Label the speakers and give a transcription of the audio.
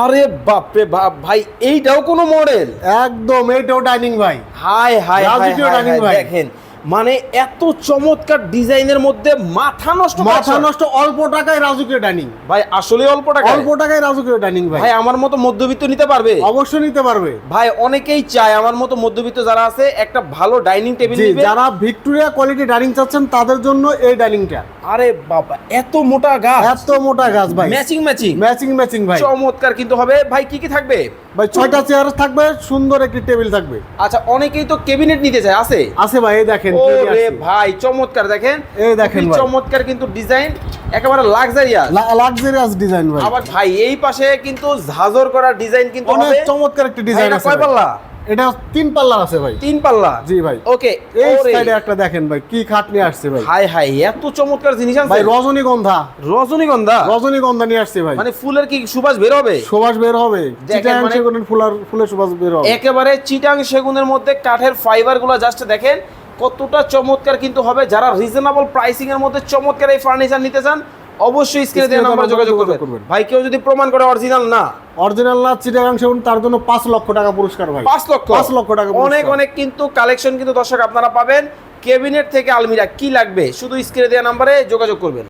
Speaker 1: আরে বাপরে বাপ ভাই, এইটাও কোনো মডেল?
Speaker 2: একদম, এইটাও ডাইনিং ভাই।
Speaker 1: হাই হাই হাই
Speaker 2: রাজকীয়
Speaker 1: হাই
Speaker 2: dining
Speaker 1: হাই,
Speaker 2: ভাই।
Speaker 1: দেখেন মানে এত চমৎকার ডিজাইনের মধ্যে মাথা নষ্ট
Speaker 2: মাথা
Speaker 1: collection।
Speaker 2: নষ্ট, অল্প টাকায় রাজকীয় ডাইনিং।
Speaker 1: ভাই আসলে অল্প টাকা?
Speaker 2: অল্প টাকায় রাজকীয় ডাইনিং ভাই।
Speaker 1: ভাই আমার মতো মধ্যবিত্ত নিতে পারবে?
Speaker 2: অবশ্যই নিতে পারবে
Speaker 1: ভাই অনেকেই চায় আমার মতো মধ্যবিত্ত যারা আছে একটা ভালো ডাইনিং টেবিল
Speaker 2: জি,
Speaker 1: নিবে।
Speaker 2: যারা ভিক্টোরিয়া কোয়ালিটি ডাইনিং চাচ্ছেন তাদের জন্য এই ডাইনিংটা।
Speaker 1: আরে বাবা, এত মোটা গাছ,
Speaker 2: এত মোটা গাছ ভাই,
Speaker 1: ম্যাচিং ম্যাচিং
Speaker 2: ম্যাচিং ম্যাচিং ভাই।
Speaker 1: চমৎকার কিন্তু হবে। ভাই কি কি থাকবে?
Speaker 2: ভাই 6টা চেয়ার থাকবে, সুন্দর একটি টেবিল থাকবে।
Speaker 1: আচ্ছা, অনেকেই তো ক্যাবিনেট নিতে চায়, আছে?
Speaker 2: আছে ভাই, এই দেখেন কি
Speaker 1: ওরে
Speaker 2: আসছে।
Speaker 1: ভাই চমৎকার, দেখেন
Speaker 2: এই দেখেন
Speaker 1: খুবই
Speaker 2: ভাই।
Speaker 1: চমৎকার কিন্তু ডিজাইন, একেবারে লাক্সারিয়াস।
Speaker 2: লাক্সারিয়াস ডিজাইন ভাই।
Speaker 1: আবার ভাই এই পাশে কিন্তু ঝাঁঝর করা ডিজাইন কিন্তু
Speaker 2: অনেক
Speaker 1: হবে।
Speaker 2: চমৎকার একটা
Speaker 1: ভাই,
Speaker 2: ডিজাইন
Speaker 1: এটা
Speaker 2: আছে
Speaker 1: কয়
Speaker 2: ভাই।
Speaker 1: পাল্লা?
Speaker 2: এটা 3 পাল্লা আছে ভাই।
Speaker 1: 3 পাল্লা?
Speaker 2: জি ভাই।
Speaker 1: ওকে,
Speaker 2: এই
Speaker 1: ওরে
Speaker 2: সাইডে একটা দেখেন ভাই, কি খাট নিয়ে আসছে ভাই।
Speaker 1: হাই হাই, এত চমৎকার জিনিস আছে
Speaker 2: ভাই রজনীগন্ধা,
Speaker 1: রজনীগন্ধা।
Speaker 2: রজনীগন্ধা নিয়ে আসছে ভাই।
Speaker 1: মানে ফুলের কি সুবাস বের হবে?
Speaker 2: সুবাস বের হবে,
Speaker 1: দেখেন
Speaker 2: চিটাগাং
Speaker 1: মানে-
Speaker 2: সেগুনের ফুলের সুবাস বের হবে।
Speaker 1: একেবারে চিটাং সেগুনের মধ্যে কাঠের ফাইবার গুলো জাস্ট দেখেন কতটা চমৎকার কিন্তু হবে। যারা রিজনেবল প্রাইসিং এর মধ্যে চমৎকার এই ফার্নিচার নিতে চান অবশ্যই স্ক্রিনে দেওয়া নাম্বার যোগাযোগ করবেন। ভাই কেউ যদি প্রমাণ করে অরিজিনাল না,
Speaker 2: অরিজিনাল না চিটাগাং সেগুন, তার জন্য 5 লক্ষ টাকা পুরস্কার ভাই।
Speaker 1: 5 লক্ষ
Speaker 2: 5 লক্ষ টাকা পুরস্কার।
Speaker 1: অনেক অনেক কিন্তু কালেকশন কিন্তু দর্শক আপনারা পাবেন। ক্যাবিনেট থেকে আলমিরা কি লাগবে শুধু স্ক্রিনে দেওয়া নাম্বারে যোগাযোগ করবেন।